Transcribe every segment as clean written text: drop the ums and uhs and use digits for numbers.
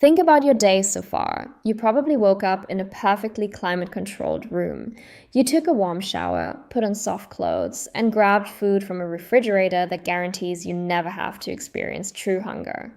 Think about your day so far. You probably woke up in a perfectly climate-controlled room. You took a warm shower, put on soft clothes, and grabbed food from a refrigerator that guarantees you never have to experience true hunger.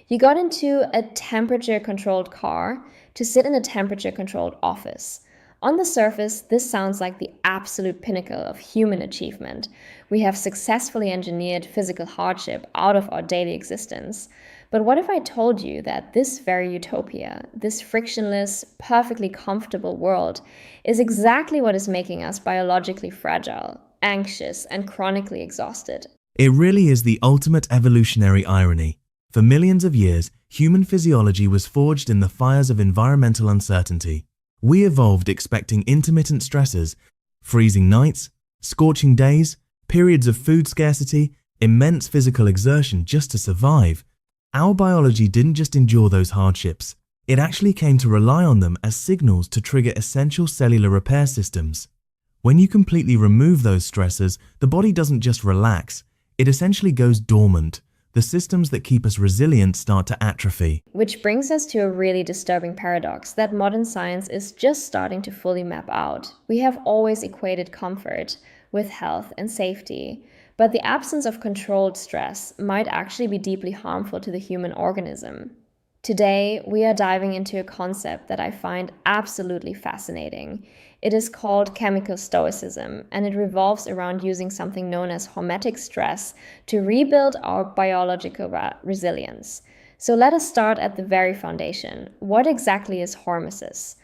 You got into a temperature-controlled car to sit in a temperature-controlled office. On the surface, this sounds like the absolute pinnacle of human achievement. We have successfully engineered physical hardship out of our daily existence. But what if I told you that this very utopia, this frictionless, perfectly comfortable world, is exactly what is making us biologically fragile, anxious, and chronically exhausted? It really is the ultimate evolutionary irony. For millions of years, human physiology was forged in the fires of environmental uncertainty. We evolved expecting intermittent stressors, freezing nights, scorching days, periods of food scarcity, immense physical exertion just to survive. Our biology didn't just endure those hardships, it actually came to rely on them as signals to trigger essential cellular repair systems. When you completely remove those stressors, the body doesn't just relax, it essentially goes dormant. The systems that keep us resilient start to atrophy. Which brings us to a really disturbing paradox that modern science is just starting to fully map out. We have always equated comfort with health and safety. But the absence of controlled stress might actually be deeply harmful to the human organism. Today, we are diving into a concept that I find absolutely fascinating. It is called chemical stoicism, and it revolves around using something known as hormetic stress to rebuild our biological resilience. So let us start at the very foundation. What exactly is hormesis?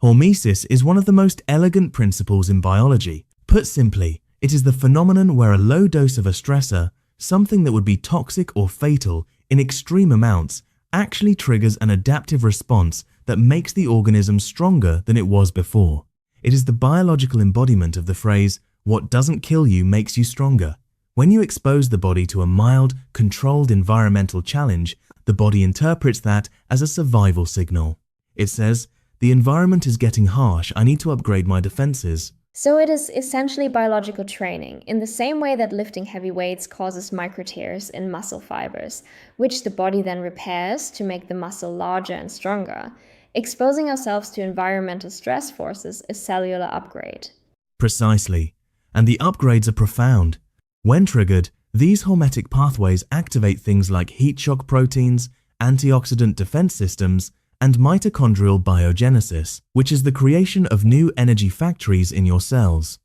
Hormesis is one of the most elegant principles in biology. Put simply, it is the phenomenon where a low dose of a stressor, something that would be toxic or fatal in extreme amounts, actually triggers an adaptive response that makes the organism stronger than it was before. It is the biological embodiment of the phrase, "What doesn't kill you makes you stronger." When you expose the body to a mild, controlled environmental challenge, the body interprets that as a survival signal. It says, "The environment is getting harsh, I need to upgrade my defenses." So it is essentially biological training, in the same way that lifting heavy weights causes micro tears in muscle fibers, which the body then repairs to make the muscle larger and stronger. Exposing ourselves to environmental stress forces is cellular upgrade. Precisely. And the upgrades are profound. When triggered, these hormetic pathways activate things like heat shock proteins, antioxidant defense systems, and mitochondrial biogenesis, which is the creation of new energy factories in your cells.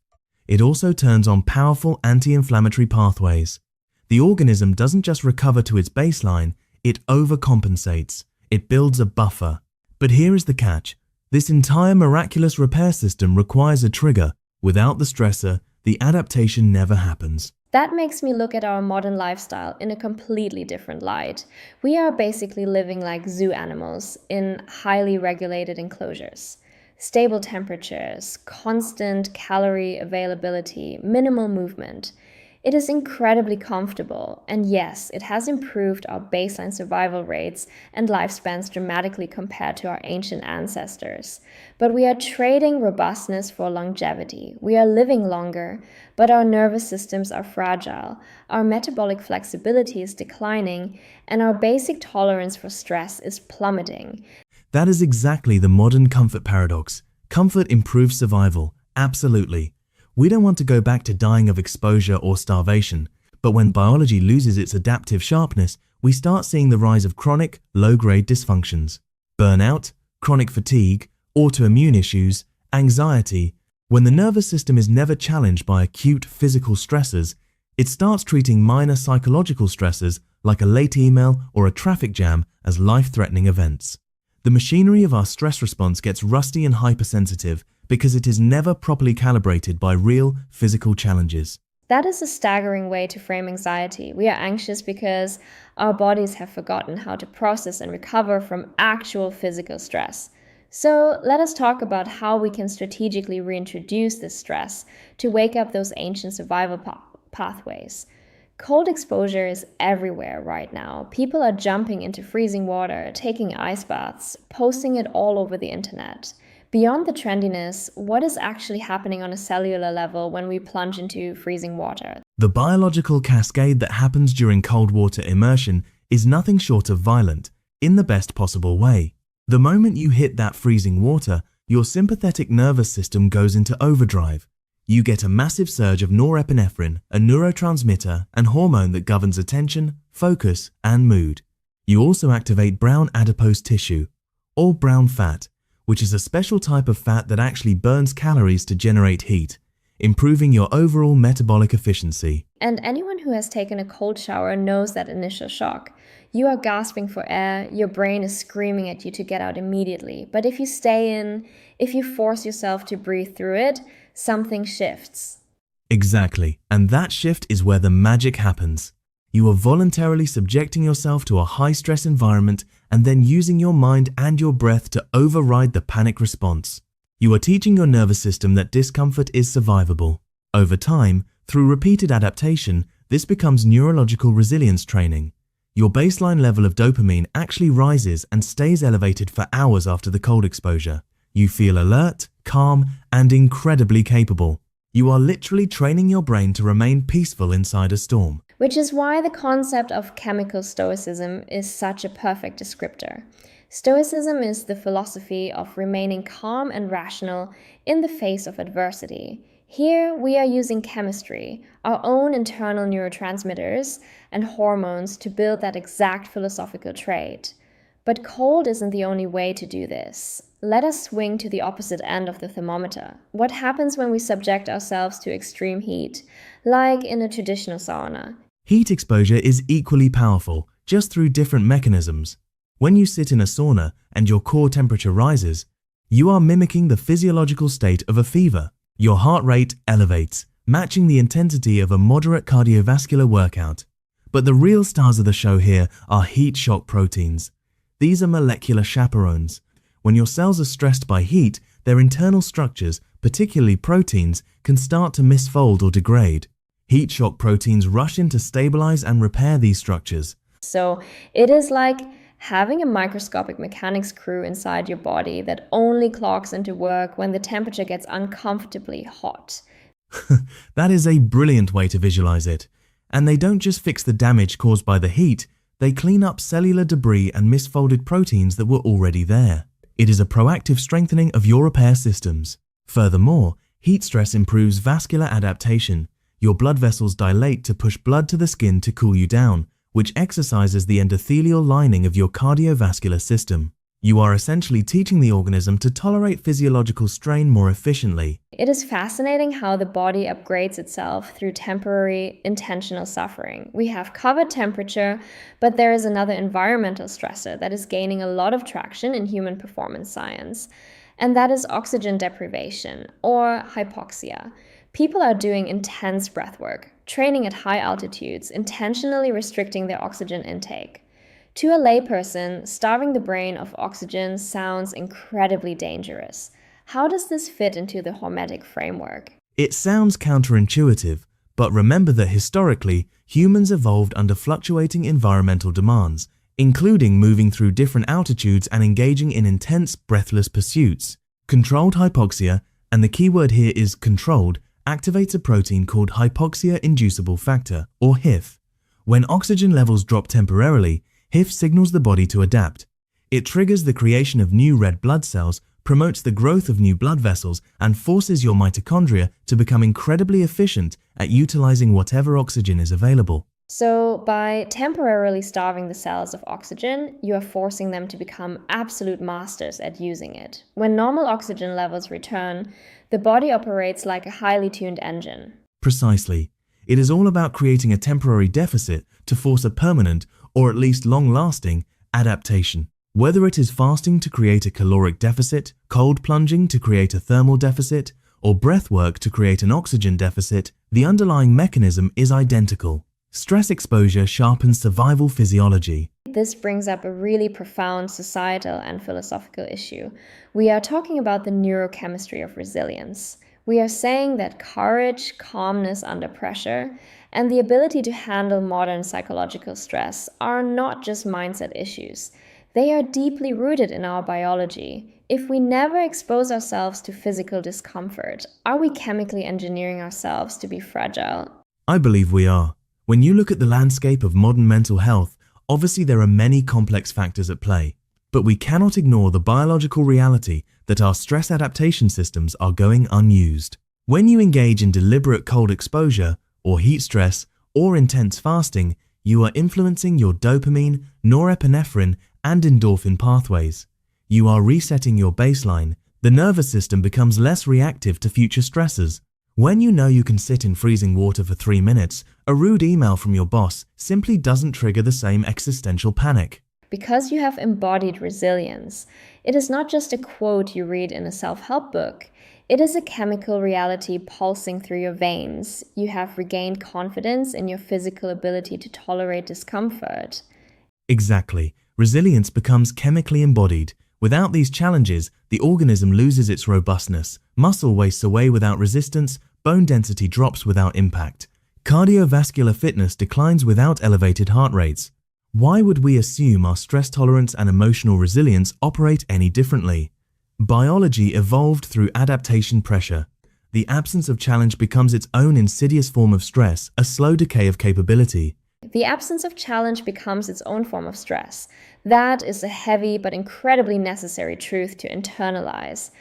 It also turns on powerful anti-inflammatory pathways. The organism doesn't just recover to its baseline, it overcompensates. It builds a buffer. But here is the catch. This entire miraculous repair system requires a trigger. Without the stressor, the adaptation never happens. That makes me look at our modern lifestyle in a completely different light. We are basically living like zoo animals in highly regulated enclosures. Stable temperatures, constant calorie availability, minimal movement. It is incredibly comfortable, and yes, it has improved our baseline survival rates and lifespans dramatically compared to our ancient ancestors. But we are trading robustness for longevity. We are living longer, but our nervous systems are fragile, our metabolic flexibility is declining, and our basic tolerance for stress is plummeting. That is exactly the modern comfort paradox. Comfort improves survival, absolutely. We don't want to go back to dying of exposure or starvation, but when biology loses its adaptive sharpness, we start seeing the rise of chronic, low-grade dysfunctions. Burnout, chronic fatigue, autoimmune issues, anxiety. When the nervous system is never challenged by acute physical stressors, it starts treating minor psychological stressors like a late email or a traffic jam as life-threatening events. The machinery of our stress response gets rusty and hypersensitive because it is never properly calibrated by real physical challenges. That is a staggering way to frame anxiety. We are anxious because our bodies have forgotten how to process and recover from actual physical stress. So let us talk about how we can strategically reintroduce this stress to wake up those ancient survival pathways. Cold exposure is everywhere right now. People are jumping into freezing water, taking ice baths, posting it all over the internet. Beyond the trendiness, what is actually happening on a cellular level when we plunge into freezing water? The biological cascade that happens during cold water immersion is nothing short of violent. in the best possible way. The moment you hit that freezing water, your sympathetic nervous system goes into overdrive. You get a massive surge of norepinephrine, a neurotransmitter and hormone that governs attention, focus, and mood. You also activate brown adipose tissue, or brown fat, which is a special type of fat that actually burns calories to generate heat, improving your overall metabolic efficiency. And anyone who has taken a cold shower knows that initial shock. You are gasping for air, your brain is screaming at you to get out immediately. But if you stay in, if you force yourself to breathe through it, something shifts. Exactly, and that shift is where the magic happens. You are voluntarily subjecting yourself to a high-stress environment and then using your mind and your breath to override the panic response. You are teaching your nervous system that discomfort is survivable. Over time, through repeated adaptation, this becomes neurological resilience training. Your baseline level of dopamine actually rises and stays elevated for hours after the cold exposure. You feel alert, calm, and incredibly capable. You are literally training your brain to remain peaceful inside a storm. Which is why the concept of chemical stoicism is such a perfect descriptor. Stoicism is the philosophy of remaining calm and rational in the face of adversity. Here, we are using chemistry, our own internal neurotransmitters and hormones to build that exact philosophical trait. But cold isn't the only way to do this. Let us swing to the opposite end of the thermometer. What happens when we subject ourselves to extreme heat, like in a traditional sauna? Heat exposure is equally powerful, just through different mechanisms. When you sit in a sauna and your core temperature rises, you are mimicking the physiological state of a fever. Your heart rate elevates, matching the intensity of a moderate cardiovascular workout. But the real stars of the show here are heat shock proteins. These are molecular chaperones. When your cells are stressed by heat, their internal structures, particularly proteins, can start to misfold or degrade. Heat shock proteins rush in to stabilize and repair these structures. So it is like having a microscopic mechanics crew inside your body that only clocks into work when the temperature gets uncomfortably hot. That is a brilliant way to visualize it. And they don't just fix the damage caused by the heat, they clean up cellular debris and misfolded proteins that were already there. It is a proactive strengthening of your repair systems. Furthermore, heat stress improves vascular adaptation. Your blood vessels dilate to push blood to the skin to cool you down, which exercises the endothelial lining of your cardiovascular system. You are essentially teaching the organism to tolerate physiological strain more efficiently. It is fascinating how the body upgrades itself through temporary, intentional suffering. We have covered temperature, but there is another environmental stressor that is gaining a lot of traction in human performance science, and that is oxygen deprivation, or hypoxia. People are doing intense breath work, training at high altitudes, intentionally restricting their oxygen intake. To a layperson, starving the brain of oxygen sounds incredibly dangerous. How does this fit into the hormetic framework? It sounds counterintuitive, but remember that historically, humans evolved under fluctuating environmental demands, including moving through different altitudes and engaging in intense, breathless pursuits. Controlled hypoxia, and the key word here is controlled, activates a protein called hypoxia-inducible factor, or HIF. When oxygen levels drop temporarily, HIF signals the body to adapt. It triggers the creation of new red blood cells, promotes the growth of new blood vessels, and forces your mitochondria to become incredibly efficient at utilizing whatever oxygen is available. So, by temporarily starving the cells of oxygen, you are forcing them to become absolute masters at using it. When normal oxygen levels return, the body operates like a highly tuned engine. Precisely. It is all about creating a temporary deficit to force a permanent, or at least long-lasting, adaptation. Whether it is fasting to create a caloric deficit, cold plunging to create a thermal deficit, or breath work to create an oxygen deficit, the underlying mechanism is identical. Stress exposure sharpens survival physiology. This brings up a really profound societal and philosophical issue. We are talking about the neurochemistry of resilience. We are saying that courage, calmness under pressure, and the ability to handle modern psychological stress are not just mindset issues. They are deeply rooted in our biology. If we never expose ourselves to physical discomfort, are we chemically engineering ourselves to be fragile? I believe we are. When you look at the landscape of modern mental health, Obviously, there are many complex factors at play, but we cannot ignore the biological reality that our stress adaptation systems are going unused. When you engage in deliberate cold exposure, or heat stress, or intense fasting, you are influencing your dopamine, norepinephrine, and endorphin pathways. You are resetting your baseline. The nervous system becomes less reactive to future stressors. When you know you can sit in freezing water for 3 minutes, a rude email from your boss simply doesn't trigger the same existential panic. Because you have embodied resilience. It is not just a quote you read in a self-help book. It is a chemical reality pulsing through your veins. You have regained confidence in your physical ability to tolerate discomfort. Exactly. Resilience becomes chemically embodied. Without these challenges, the organism loses its robustness, muscle wastes away without resistance, bone density drops without impact. Cardiovascular fitness declines without elevated heart rates. Why would we assume our stress tolerance and emotional resilience operate any differently? Biology evolved through adaptation pressure. The absence of challenge becomes its own insidious form of stress, a slow decay of capability. The absence of challenge becomes its own form of stress. That is a heavy but incredibly necessary truth to internalize.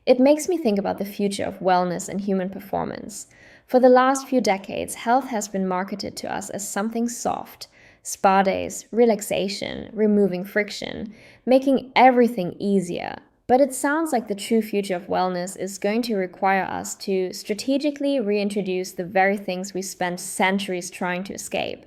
It makes me think about the future of wellness and human performance. For the last few decades, health has been marketed to us as something soft. Spa days, relaxation, removing friction, making everything easier. But it sounds like the true future of wellness is going to require us to strategically reintroduce the very things we spent centuries trying to escape.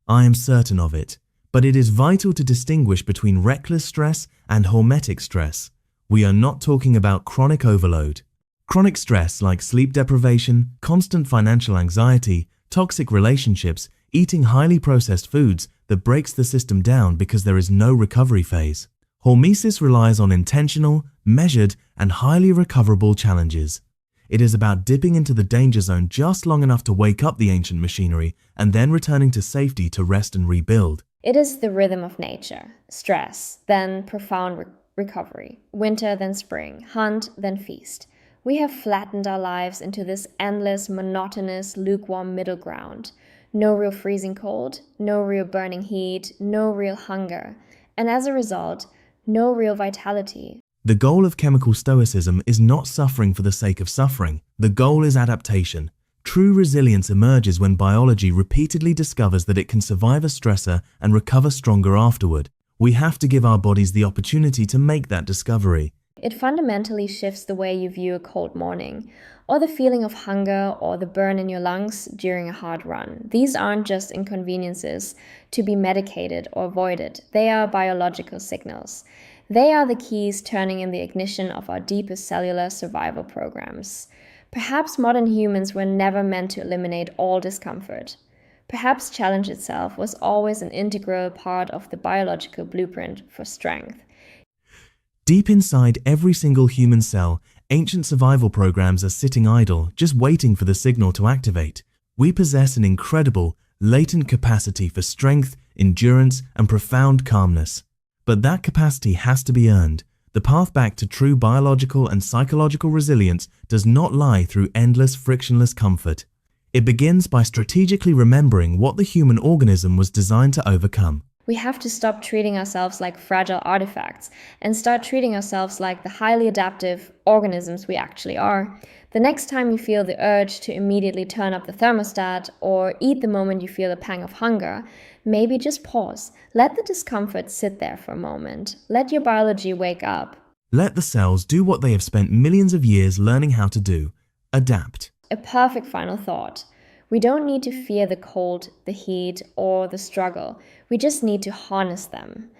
I am certain of it, but it is vital to distinguish between reckless stress and hormetic stress. We are not talking about chronic overload. Chronic stress like sleep deprivation, constant financial anxiety, toxic relationships, eating highly processed foods that breaks the system down because there is no recovery phase. Hormesis relies on intentional, measured, and highly recoverable challenges. It is about dipping into the danger zone just long enough to wake up the ancient machinery and then returning to safety to rest and rebuild. It is the rhythm of nature. Stress, then profound recovery. Winter, then spring. Hunt, then feast. We have flattened our lives into this endless, monotonous, lukewarm middle ground. No real freezing cold, no real burning heat, no real hunger. And as a result, no real vitality. The goal of chemical stoicism is not suffering for the sake of suffering. The goal is adaptation. True resilience emerges when biology repeatedly discovers that it can survive a stressor and recover stronger afterward. We have to give our bodies the opportunity to make that discovery. It fundamentally shifts the way you view a cold morning, or the feeling of hunger, or the burn in your lungs during a hard run. These aren't just inconveniences to be medicated or avoided. They are biological signals. They are the keys turning in the ignition of our deepest cellular survival programs. Perhaps modern humans were never meant to eliminate all discomfort. Perhaps challenge itself was always an integral part of the biological blueprint for strength. Deep inside every single human cell, ancient survival programs are sitting idle, just waiting for the signal to activate. We possess an incredible, latent capacity for strength, endurance, and profound calmness. But that capacity has to be earned. The path back to true biological and psychological resilience does not lie through endless, frictionless comfort. It begins by strategically remembering what the human organism was designed to overcome. We have to stop treating ourselves like fragile artifacts and start treating ourselves like the highly adaptive organisms we actually are. The next time you feel the urge to immediately turn up the thermostat or eat the moment you feel a pang of hunger, maybe just pause. Let the discomfort sit there for a moment. Let your biology wake up. Let the cells do what they have spent millions of years learning how to do: adapt. A perfect final thought. We don't need to fear the cold, the heat, or the struggle. We just need to harness them.